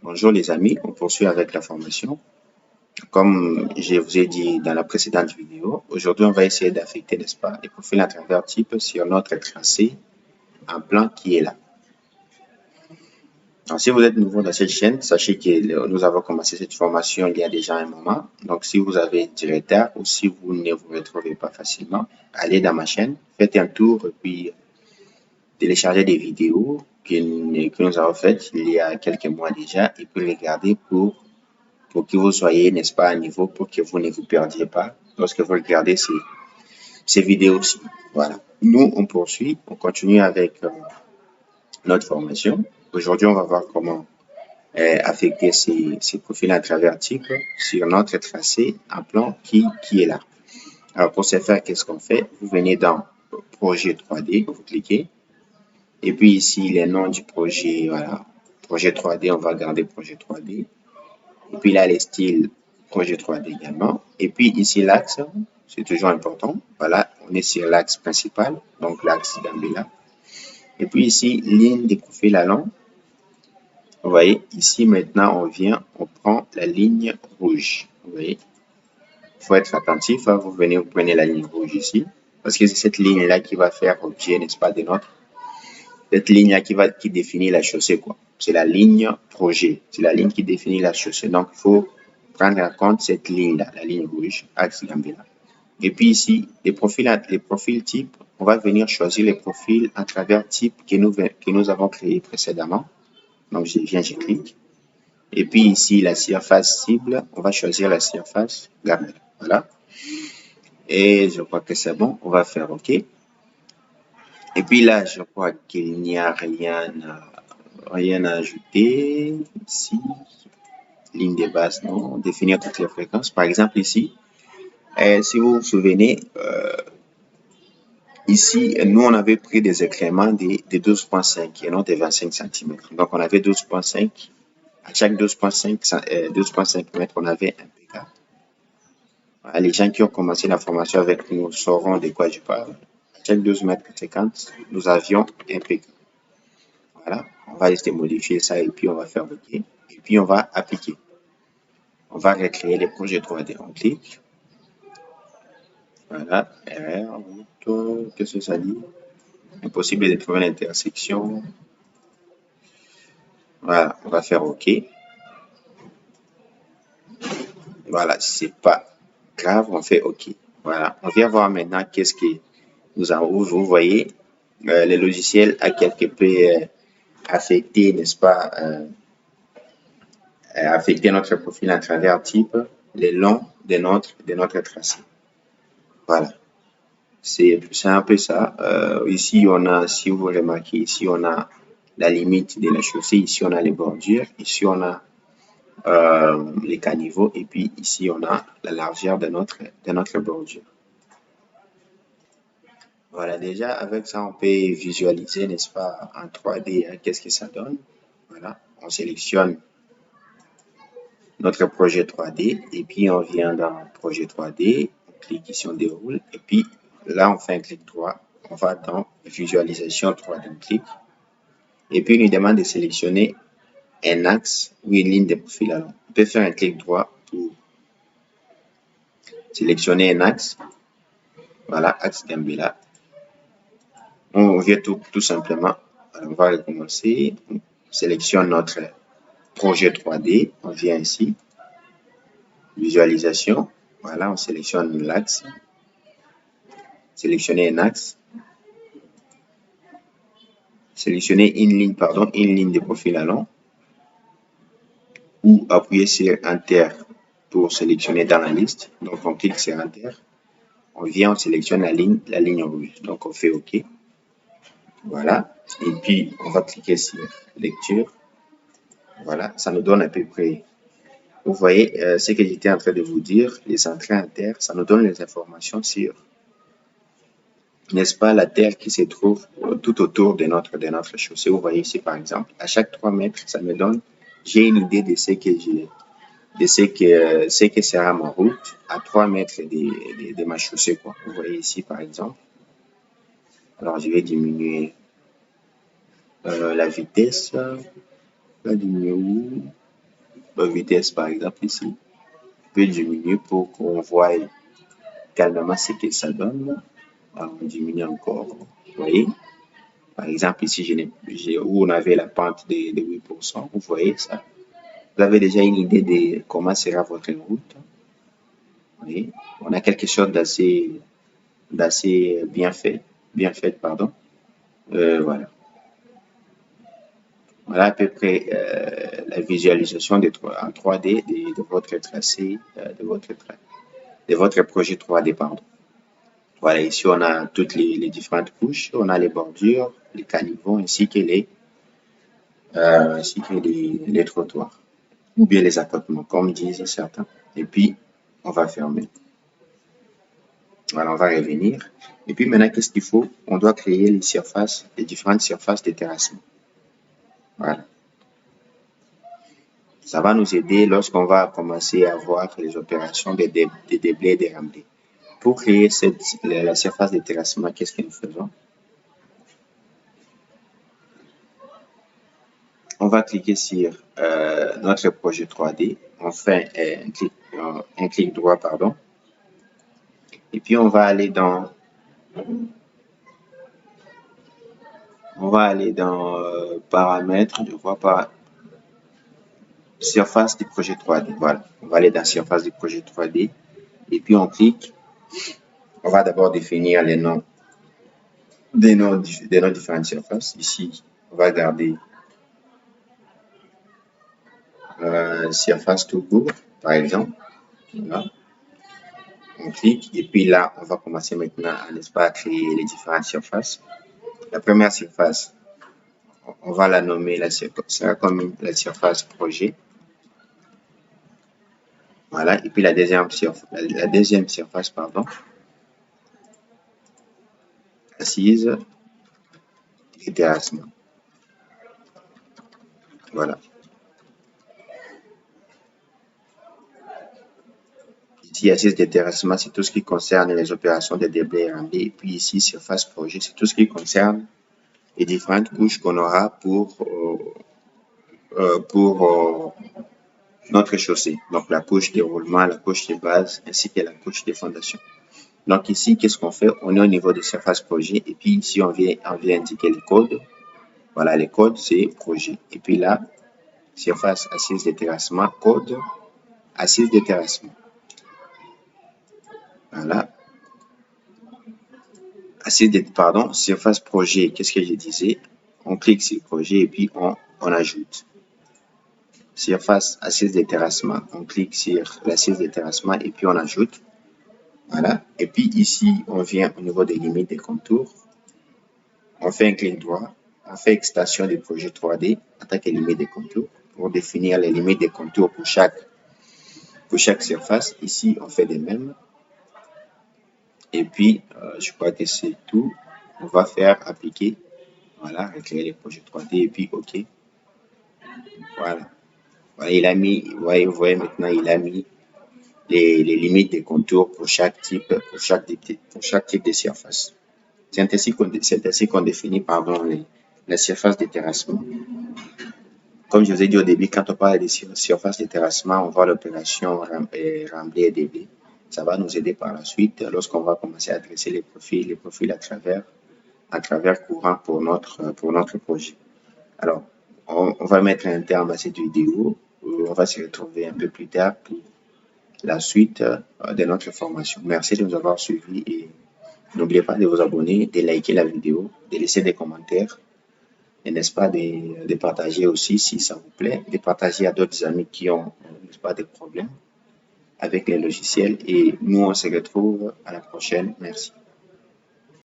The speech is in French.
Bonjour les amis, on poursuit avec la formation. Comme je vous ai dit dans la précédente vidéo, aujourd'hui on va essayer d'affecter, n'est-ce pas, les profils à travers type sur notre tracé en plan qui est là. Alors, si vous êtes nouveau dans cette chaîne, sachez que nous avons commencé cette formation il y a déjà un moment. Donc si vous avez du retard ou si vous ne vous retrouvez pas facilement, allez dans ma chaîne, faites un tour et puis téléchargez des vidéos que nous avons faites il y a quelques mois déjà et puis regardez pour que vous soyez, n'est-ce pas, à niveau, pour que vous ne vous perdiez pas lorsque vous regardez ces vidéos-ci. Voilà. Nous, on poursuit, on continue avec notre formation. Aujourd'hui, on va voir comment affecter ces profils à travers type sur notre tracé en plan qui est là. Alors, pour ce faire, qu'est-ce qu'on fait? Vous venez dans projet 3D, vous cliquez, et puis ici, les noms du projet, voilà, projet 3D, on va garder projet 3D. Et puis là, les styles projet 3D également. Et puis ici, l'axe, c'est toujours important. Voilà, on est sur l'axe principal, donc l'axe d'Ambela. Et puis ici, ligne des profils allant. Vous voyez, ici maintenant, on prend la ligne rouge. Vous voyez, il faut être attentif. Hein, vous prenez la ligne rouge ici. Parce que c'est cette ligne-là qui va faire objet, n'est-ce pas, de notre. Cette ligne-là qui définit la chaussée, quoi. C'est la ligne projet. C'est la ligne qui définit la chaussée. Donc, il faut prendre en compte cette ligne-là, la ligne rouge, axe Gambela. Et puis ici, les profils types, on va venir choisir les profils à travers type que nous avons créé précédemment. Donc, je clique. Et puis ici, la surface cible, on va choisir la surface Gambela. Voilà. Et je crois que c'est bon. On va faire OK. Et puis là, je crois qu'il n'y a rien à ajouter. Ici, ligne de base, non. Définir toutes les fréquences. Par exemple, ici, si vous vous souvenez, ici, nous, on avait pris des éclairements de 12,5 et non de 25 cm. Donc, on avait 12,5. À chaque 12,5 mètres, on avait un PK. Voilà, les gens qui ont commencé la formation avec nous sauront de quoi je parle. À chaque 12 mètres 50, nous avions un PK. Voilà, on va essayer de modifier ça et puis on va faire OK. Et puis, on va appliquer. On va recréer les projets 3D. On clique. Voilà, erreur, qu'est-ce que ça dit? Impossible de trouver l'intersection. Voilà, on va faire OK. Voilà, c'est pas grave, on fait OK. Voilà, on vient voir maintenant qu'est-ce que nous avons. Vous voyez, le logiciel a quelque peu affecté, n'est-ce pas, affecté notre profil à travers type le long de notre tracé. Voilà. C'est un peu ça. Ici, on a, si vous remarquez, ici, on a la limite de la chaussée. Ici, on a les bordures. Ici, on a les caniveaux. Et puis, ici, on a la largeur de notre bordure. Voilà, déjà, avec ça, on peut visualiser, n'est-ce pas, en 3D, hein, qu'est-ce que ça donne. Voilà, on sélectionne notre projet 3D. Et puis, on vient dans projet 3D. On clique ici, on déroule. Et puis, là, on fait un clic droit. On va dans visualisation 3D, on clique. Et puis, il nous demande de sélectionner un axe ou une ligne de profil. Alors, on peut faire un clic droit pour sélectionner un axe. Voilà, axe Gambela. On vient tout simplement. Alors, on va recommencer. On sélectionne notre projet 3D. On vient ici. Visualisation. Voilà, on sélectionne l'axe. Sélectionner un axe. Sélectionner une ligne de profil allant. Ou appuyer sur Enter pour sélectionner dans la liste. Donc, on clique sur Enter. On vient, on sélectionne la ligne rouge. Donc, on fait OK. Voilà. Et puis, on va cliquer sur Lecture. Voilà. Ça nous donne à peu près. Vous voyez ce que j'étais en train de vous dire. Les entrées en terre, ça nous donne les informations sur, n'est-ce pas, la terre qui se trouve tout autour de notre chaussée. Vous voyez ici, par exemple, à chaque 3 mètres, ça me donne, j'ai une idée de ce que sera ma route à 3 mètres de ma chaussée, quoi. Vous voyez ici, par exemple. Alors, je vais diminuer la vitesse. Je vais diminuer où? vitesse par exemple ici, je peux diminuer pour qu'on voie calmement ce que ça donne. Alors, on diminue encore, vous voyez. Par exemple, ici, où on avait la pente de 8%, vous voyez ça. Vous avez déjà une idée de comment sera votre route. Vous voyez, on a quelque chose d'assez bien fait, pardon. Voilà. Voilà à peu près la visualisation en 3D de votre tracé, de votre projet 3D, pardon. Voilà, ici on a toutes les différentes couches, on a les bordures, les caniveaux ainsi que les trottoirs ou bien les accotements, comme disent certains. Et puis, on va fermer. Voilà, on va revenir. Et puis maintenant, qu'est-ce qu'il faut? On doit créer les différentes surfaces de terrassement. Voilà. Ça va nous aider lorsqu'on va commencer à voir les opérations de déblais et de remblais. Pour créer la surface de terrassement, qu'est-ce que nous faisons? On va cliquer sur notre projet 3D. On fait un clic droit, pardon. Et puis on va aller dans paramètres, je vois pas, surface du projet 3D. Voilà, on va aller dans surface du projet 3D et puis on clique. On va d'abord définir les noms des différentes surfaces. Ici, on va garder surface tout court, par exemple. Voilà. On clique et puis là, on va commencer maintenant, n'est-ce pas, à créer les différentes surfaces. La première surface, on va la nommer sera comme la surface projet. Voilà, et puis la deuxième surface, pardon, assise et terrassement. Voilà. Ici, assise de terrassement, c'est tout ce qui concerne les opérations de déblais et remblais. Et puis ici, surface projet, c'est tout ce qui concerne les différentes couches qu'on aura pour notre chaussée. Donc la couche de roulement, la couche de base, ainsi que la couche de fondation. Donc ici, qu'est-ce qu'on fait? On est au niveau de surface projet et puis ici, on vient indiquer les codes. Voilà, les codes, c'est projet. Et puis là, surface assise de terrassement, code assise de terrassement. Voilà. Surface projet, qu'est-ce que je disais? On clique sur projet et puis on ajoute. Surface assise de terrassement, on clique sur l'assise de terrassement et puis on ajoute. Voilà. Et puis ici, on vient au niveau des limites des contours. On fait un clic droit. On fait extension du projet 3D, attaque et limite des contours pour définir les limites des contours pour chaque surface. Ici, on fait des mêmes. Et puis, je crois que c'est tout. On va faire appliquer. Voilà, recréer les projets 3D et puis OK. Voilà. Voilà, il a mis, vous voyez maintenant, il a mis les limites des contours pour chaque type de surface. C'est ainsi qu'on définit, pardon, la surface de terrassement. Comme je vous ai dit au début, quand on parle de surface de terrassement, on voit l'opération remblai et déblai. Ça va nous aider par la suite lorsqu'on va commencer à dresser les profils à travers courant pour notre projet. Alors, on va mettre un terme à cette vidéo. On va se retrouver un peu plus tard pour la suite de notre formation. Merci de nous avoir suivis et n'oubliez pas de vous abonner, de liker la vidéo, de laisser des commentaires et n'est-ce pas de partager aussi si ça vous plaît, de partager à d'autres amis qui ont, n'est-ce pas, des problèmes avec les logiciels et nous on se retrouve à la prochaine. Merci.